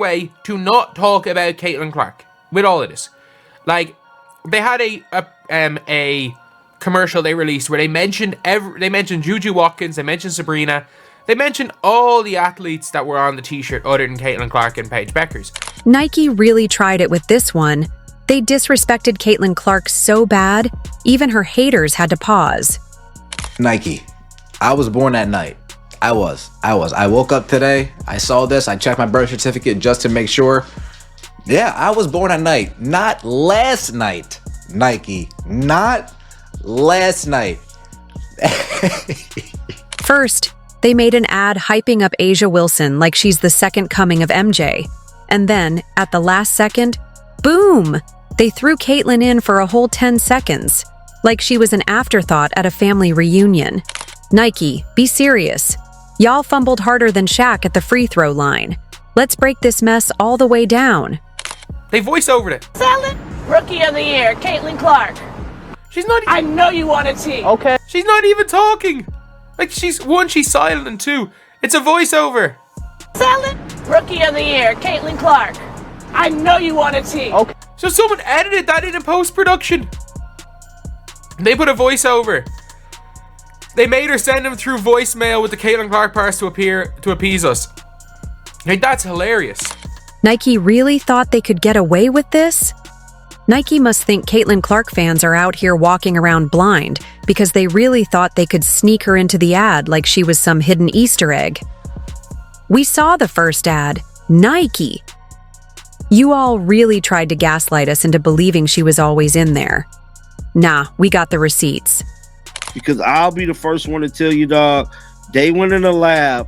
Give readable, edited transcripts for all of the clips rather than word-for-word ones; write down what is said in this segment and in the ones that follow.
way to not talk about Caitlin Clark with all of this. Like, they had a commercial they released where they mentioned Juju Watkins, they mentioned Sabrina, they mentioned all the athletes that were on the t-shirt other than Caitlin Clark and Paige Beckers. Nike really tried it with this one. They disrespected Caitlin Clark so bad, even her haters had to pause. Nike, I was born that night. I was. I woke up today, I saw this, I checked my birth certificate just to make sure. Yeah, I was born that night. Not last night, Nike. Not last night. First, they made an ad hyping up Asia Wilson like she's the second coming of MJ. And then, at the last second, boom! They threw Caitlin in for a whole 10 seconds, like she was an afterthought at a family reunion. Nike, be serious. Y'all fumbled harder than Shaq at the free throw line. Let's break this mess all the way down. They voice-overed it. Salad, Rookie of the Year, Caitlin Clark. She's not even... I know you want a tea. Okay. She's not even talking. Like, she's silent, and two, it's a voiceover. Salad, Rookie of the Year, Caitlin Clark. I know you want a tea. Okay. So someone edited that in post-production. They put a voiceover. They made her send him through voicemail with the Caitlin Clark parts to appease us. Like, that's hilarious. Nike really thought they could get away with this? Nike must think Caitlin Clark fans are out here walking around blind because they really thought they could sneak her into the ad like she was some hidden Easter egg. We saw the first ad. Nike! You all really tried to gaslight us into believing she was always in there. Nah, we got the receipts. Because I'll be the first one to tell you, dog, they went in the lab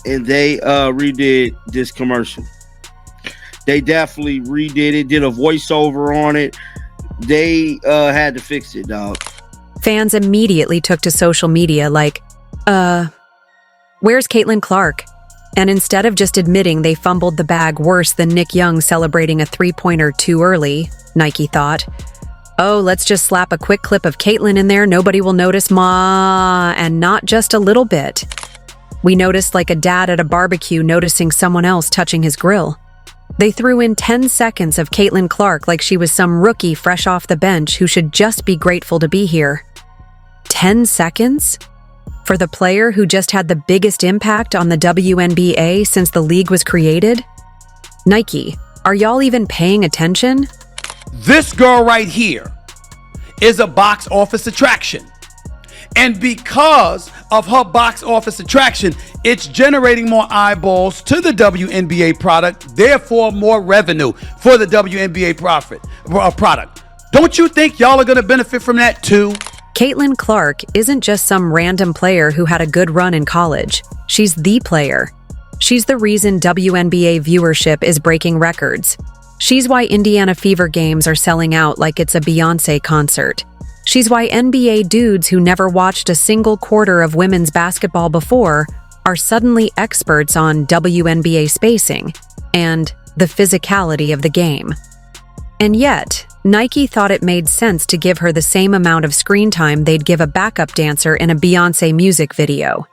and they redid this commercial. They definitely redid it, did a voiceover on it. They had to fix it, dog. Fans immediately took to social media like, where's Caitlin Clark? And instead of just admitting they fumbled the bag worse than Nick Young celebrating a three-pointer too early, Nike thought, oh, let's just slap a quick clip of Caitlin in there, nobody will notice, ma, and not just a little bit. We noticed like a dad at a barbecue noticing someone else touching his grill. They threw in 10 seconds of Caitlin Clark like she was some rookie fresh off the bench who should just be grateful to be here. 10 seconds? For the player who just had the biggest impact on the WNBA since the league was created? Nike, are y'all even paying attention? This girl right here is a box office attraction. And because of her box office attraction, it's generating more eyeballs to the WNBA product, therefore more revenue for the WNBA product. Don't you think y'all are going to benefit from that too? Caitlin Clark isn't just some random player who had a good run in college. She's the player. She's the reason WNBA viewership is breaking records. She's why Indiana Fever games are selling out like it's a Beyoncé concert. She's why NBA dudes who never watched a single quarter of women's basketball before are suddenly experts on WNBA spacing and the physicality of the game. And yet, Nike thought it made sense to give her the same amount of screen time they'd give a backup dancer in a Beyoncé music video.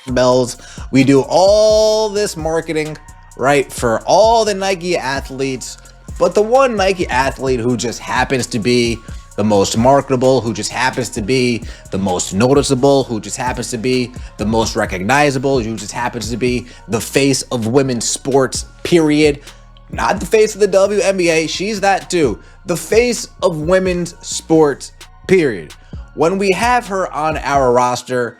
Bells, we do all this marketing, right, for all the Nike athletes, but the one Nike athlete who just happens to be the most marketable, who just happens to be the most noticeable, who just happens to be the most recognizable, who just happens to be the face of women's sports, period. Not the face of the WNBA, she's that too. The face of women's sports, period. When we have her on our roster,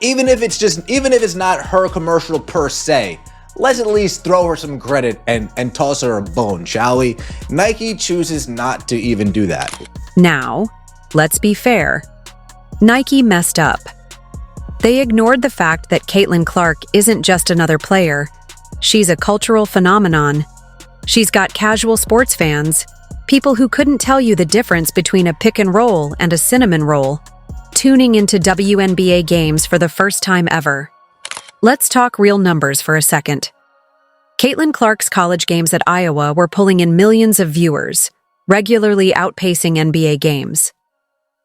even if it's not her commercial per se, let's at least throw her some credit and toss her a bone, shall we? Nike chooses not to even do that. Now, let's be fair. Nike messed up. They ignored the fact that Caitlin Clark isn't just another player. She's a cultural phenomenon. She's got casual sports fans, people who couldn't tell you the difference between a pick and roll and a cinnamon roll, tuning into WNBA games for the first time ever. Let's talk real numbers for a second. Caitlin Clark's college games at Iowa were pulling in millions of viewers, regularly outpacing NBA games.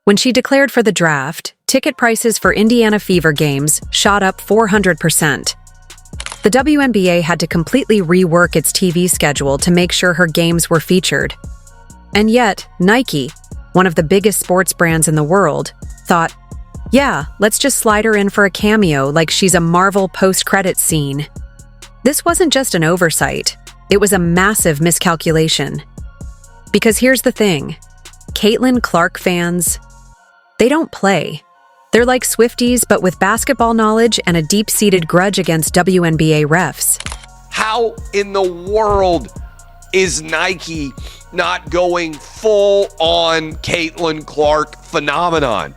When she declared for the draft, ticket prices for Indiana Fever games shot up 400%. The WNBA had to completely rework its TV schedule to make sure her games were featured. And yet, Nike, one of the biggest sports brands in the world, thought, yeah, let's just slide her in for a cameo like she's a Marvel post-credits scene. This wasn't just an oversight, it was a massive miscalculation. Because here's the thing, Caitlin Clark fans, they don't play. They're like Swifties, but with basketball knowledge and a deep-seated grudge against WNBA refs. How in the world is Nike not going full on Caitlin Clark phenomenon?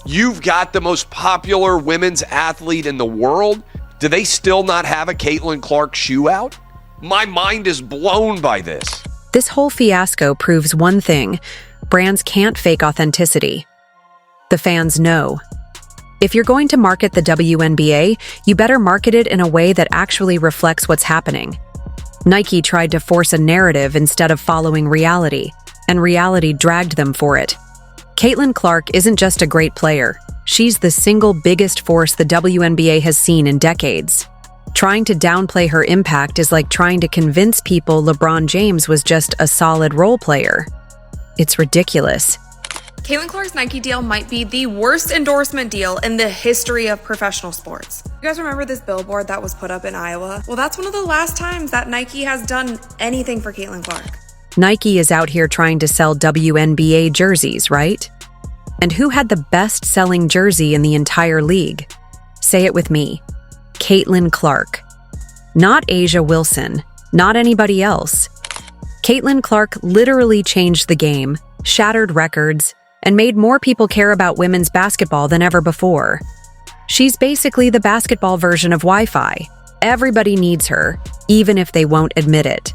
You've got the most popular women's athlete in the world. Do they still not have a Caitlin Clark shoe out? My mind is blown by this. This whole fiasco proves one thing: brands can't fake authenticity. The fans know. If you're going to market the WNBA, you better market it in a way that actually reflects what's happening. Nike tried to force a narrative instead of following reality, and reality dragged them for it. Caitlin Clark isn't just a great player. She's the single biggest force the WNBA has seen in decades. Trying to downplay her impact is like trying to convince people LeBron James was just a solid role player. It's ridiculous. Caitlin Clark's Nike deal might be the worst endorsement deal in the history of professional sports. You guys remember this billboard that was put up in Iowa? Well, that's one of the last times that Nike has done anything for Caitlin Clark. Nike is out here trying to sell WNBA jerseys, right? And who had the best-selling jersey in the entire league? Say it with me. Caitlin Clark. Not Asia Wilson. Not anybody else. Caitlin Clark literally changed the game, shattered records, and made more people care about women's basketball than ever before. She's basically the basketball version of Wi-Fi. Everybody needs her, even if they won't admit it.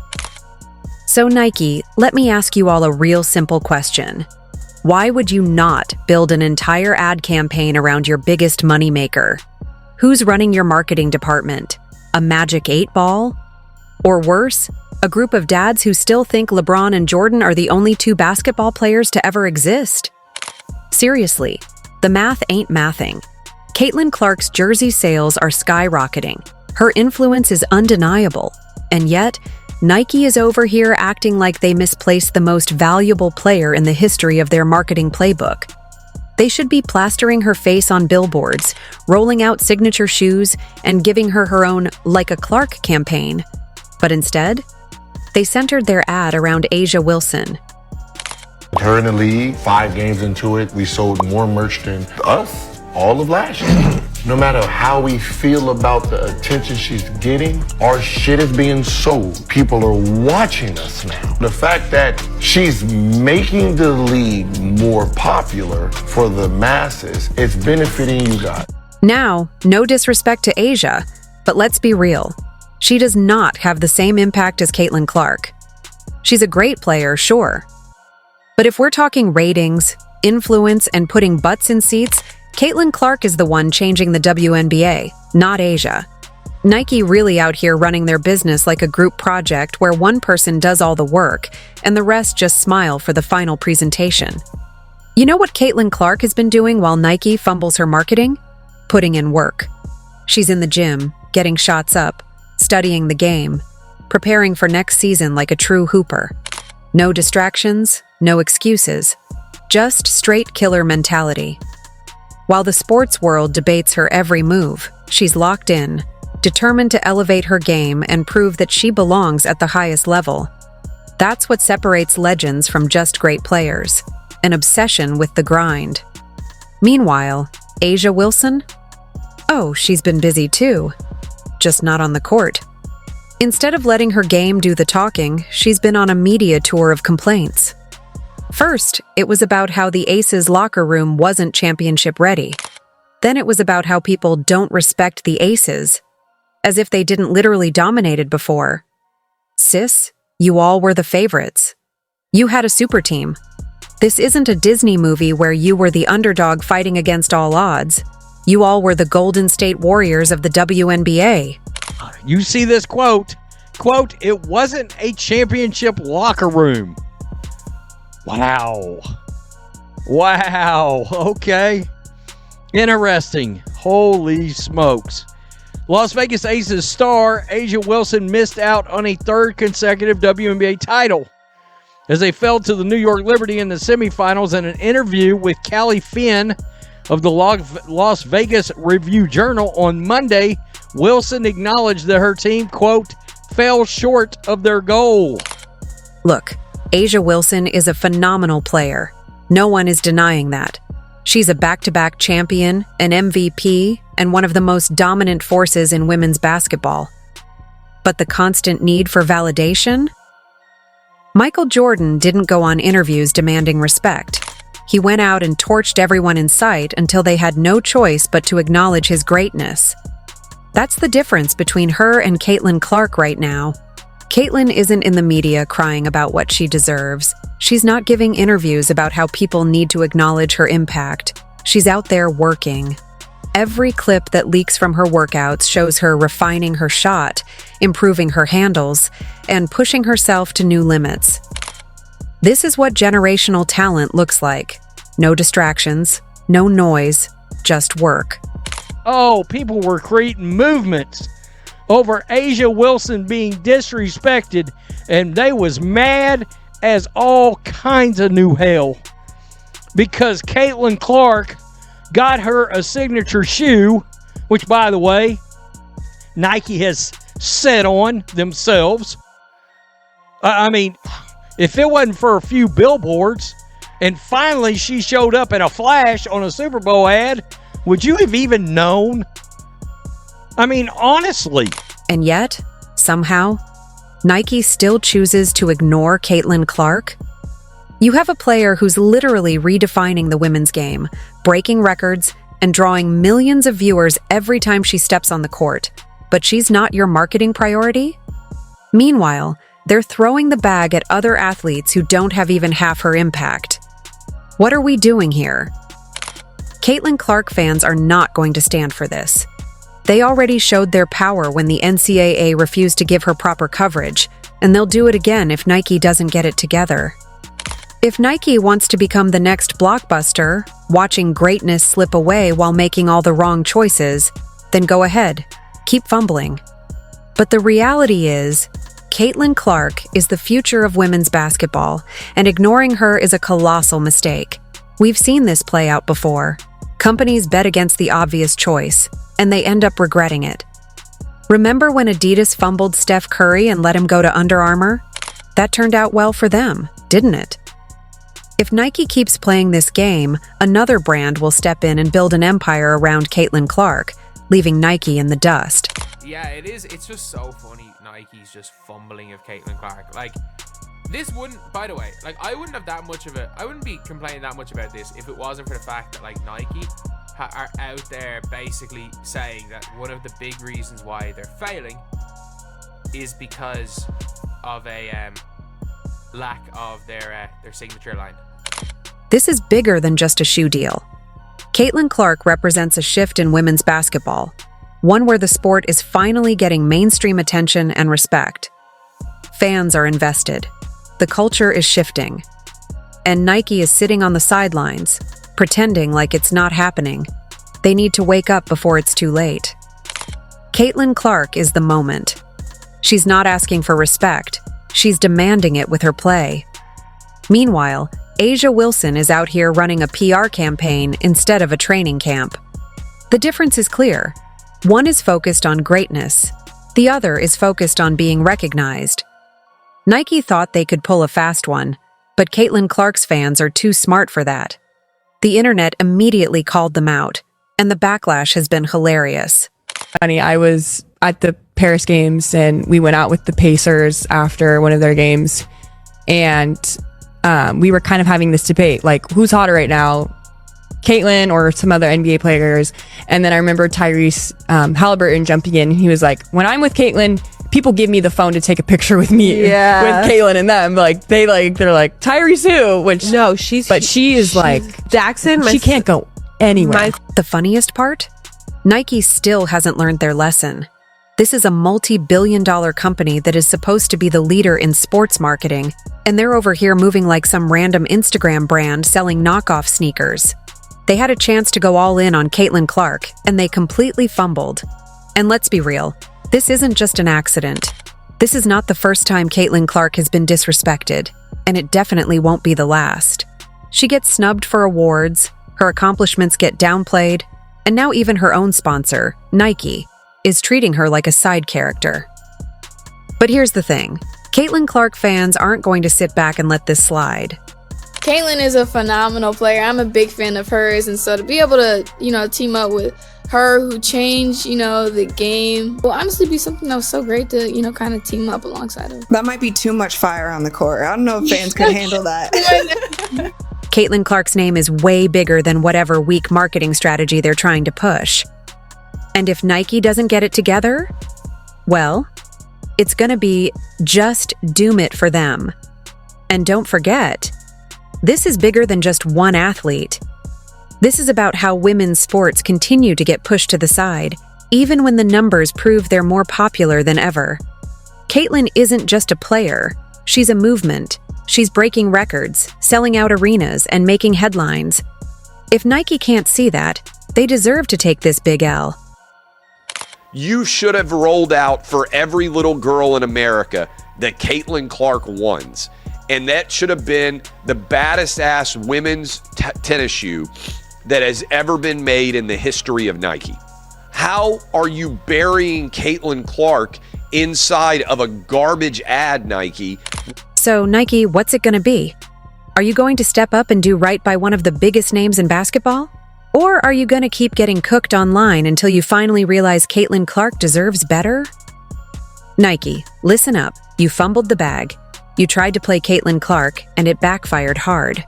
So Nike, let me ask you all a real simple question. Why would you not build an entire ad campaign around your biggest moneymaker? Who's running your marketing department? A magic 8-ball? Or worse, a group of dads who still think LeBron and Jordan are the only two basketball players to ever exist? Seriously, the math ain't mathing. Caitlin Clark's jersey sales are skyrocketing. Her influence is undeniable. And yet, Nike is over here acting like they misplaced the most valuable player in the history of their marketing playbook. They should be plastering her face on billboards, rolling out signature shoes, and giving her her own Like a Clark campaign. But instead, they centered their ad around Asia Wilson. Her in the league, 5 games into it, we sold more merch than us all of last year. No matter how we feel about the attention she's getting, our shit is being sold. People are watching us now. The fact that she's making the league more popular for the masses, it's benefiting you guys. Now, no disrespect to Asia, but let's be real. She does not have the same impact as Caitlin Clark. She's a great player, sure. But if we're talking ratings, influence, and putting butts in seats, Caitlin Clark is the one changing the WNBA, not Asia. Nike really out here running their business like a group project where one person does all the work and the rest just smile for the final presentation. You know what Caitlin Clark has been doing while Nike fumbles her marketing? Putting in work. She's in the gym, getting shots up, studying the game, preparing for next season like a true hooper. No distractions, no excuses, just straight killer mentality. While the sports world debates her every move, she's locked in, determined to elevate her game and prove that she belongs at the highest level. That's what separates legends from just great players, an obsession with the grind. Meanwhile, Asia Wilson? Oh, she's been busy too, just not on the court. Instead of letting her game do the talking, she's been on a media tour of complaints. First, it was about how the Aces locker room wasn't championship ready. Then it was about how people don't respect the Aces, as if they didn't literally dominated before. Sis, you all were the favorites. You had a super team. This isn't a Disney movie where you were the underdog fighting against all odds. You all were the Golden State Warriors of the WNBA. You see this quote, it wasn't a championship locker room. Wow. Okay. Interesting. Holy smokes. Las Vegas Aces star Asia Wilson missed out on a third consecutive WNBA title as they fell to the New York Liberty in the semifinals. In an interview with Callie Finn of the Las Vegas Review-Journal on Monday, Wilson acknowledged that her team, quote, fell short of their goal. Look, Asia Wilson is a phenomenal player. No one is denying that. She's a back-to-back champion, an MVP, and one of the most dominant forces in women's basketball. But the constant need for validation? Michael Jordan didn't go on interviews demanding respect. He went out and torched everyone in sight until they had no choice but to acknowledge his greatness. That's the difference between her and Caitlin Clark right now. Caitlin isn't in the media crying about what she deserves. She's not giving interviews about how people need to acknowledge her impact. She's out there working. Every clip that leaks from her workouts shows her refining her shot, improving her handles, and pushing herself to new limits. This is what generational talent looks like. No distractions, no noise, just work. Oh, people were creating movements over Asia Wilson being disrespected, and they was mad as all kinds of new hell because Caitlin Clark got her a signature shoe, which, by the way, Nike has set on themselves. I mean, if it wasn't for a few billboards, and finally she showed up in a flash on a Super Bowl ad, would you have even known? I mean, honestly. And yet, somehow, Nike still chooses to ignore Caitlin Clark. You have a player who's literally redefining the women's game, breaking records, and drawing millions of viewers every time she steps on the court. But she's not your marketing priority? Meanwhile, they're throwing the bag at other athletes who don't have even half her impact. What are we doing here? Caitlin Clark fans are not going to stand for this. They already showed their power when the NCAA refused to give her proper coverage, and they'll do it again if Nike doesn't get it together. If Nike wants to become the next blockbuster, watching greatness slip away while making all the wrong choices, then go ahead, keep fumbling. But the reality is, Caitlin Clark is the future of women's basketball, and ignoring her is a colossal mistake. We've seen this play out before. Companies bet against the obvious choice, and they end up regretting it. Remember when Adidas fumbled Steph Curry and let him go to Under Armour? That turned out well for them, didn't it? If Nike keeps playing this game, another brand will step in and build an empire around Caitlin Clark, leaving Nike in the dust. Yeah, it is. It's just so funny. Nike's just fumbling of Caitlin Clark. Like, this wouldn't, by the way, like, I wouldn't be complaining that much about this if it wasn't for the fact that, like, Nike are out there basically saying that one of the big reasons why they're failing is because of a lack of their signature line. This is bigger than just a shoe deal. Caitlin Clark represents a shift in women's basketball, one where the sport is finally getting mainstream attention and respect. Fans are invested. The culture is shifting. And Nike is sitting on the sidelines, pretending like it's not happening. They need to wake up before it's too late. Caitlin Clark is the moment. She's not asking for respect. She's demanding it with her play. Meanwhile, Asia Wilson is out here running a PR campaign instead of a training camp. The difference is clear. One is focused on greatness. The other is focused on being recognized. Nike thought they could pull a fast one, but Caitlin Clark's fans are too smart for that. The internet immediately called them out, and the backlash has been hilarious. Funny, I was at the Paris games and we went out with the Pacers after one of their games, and we were kind of having this debate, like, who's hotter right now, Caitlin or some other NBA players? And then I remember Tyrese Halliburton jumping in. He was like, when I'm with Caitlin, people give me the phone to take a picture with me, with Caitlin and them. They're like, Tyrese who? Which no, she is like Jackson. She can't go anywhere. The funniest part? Nike still hasn't learned their lesson. This is a multi-billion-dollar company that is supposed to be the leader in sports marketing, and they're over here moving like some random Instagram brand selling knockoff sneakers. They had a chance to go all in on Caitlin Clark, and they completely fumbled. And let's be real, this isn't just an accident. This is not the first time Caitlin Clark has been disrespected, and it definitely won't be the last. She gets snubbed for awards, her accomplishments get downplayed, and now even her own sponsor, Nike, is treating her like a side character. But here's the thing. Caitlin Clark fans aren't going to sit back and let this slide. Caitlin is a phenomenal player. I'm a big fan of hers, and so to be able to, team up with her who changed, the game will honestly be something that was so great to, kind of team up alongside her. That might be too much fire on the court. I don't know if fans could handle that. Caitlin Clark's name is way bigger than whatever weak marketing strategy they're trying to push. And if Nike doesn't get it together, well, it's gonna be just doom it for them. And don't forget, this is bigger than just one athlete. This is about how women's sports continue to get pushed to the side, even when the numbers prove they're more popular than ever. Caitlin isn't just a player, she's a movement. She's breaking records, selling out arenas, and making headlines. If Nike can't see that, they deserve to take this big L. You should have rolled out for every little girl in America the Caitlin Clark ones. And that should have been the baddest ass women's tennis shoe that has ever been made in the history of Nike. How are you burying Caitlin Clark inside of a garbage ad, Nike? So, Nike, what's it gonna be? Are you going to step up and do right by one of the biggest names in basketball? Or are you gonna keep getting cooked online until you finally realize Caitlin Clark deserves better? Nike, listen up. You fumbled the bag. You tried to play Caitlin Clark, and it backfired hard.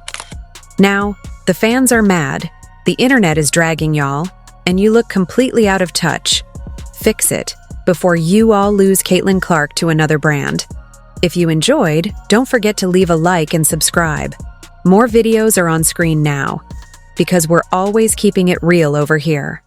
Now, the fans are mad, the internet is dragging y'all, and you look completely out of touch. Fix it before you all lose Caitlin Clark to another brand. If you enjoyed, don't forget to leave a like and subscribe. More videos are on screen now, because we're always keeping it real over here.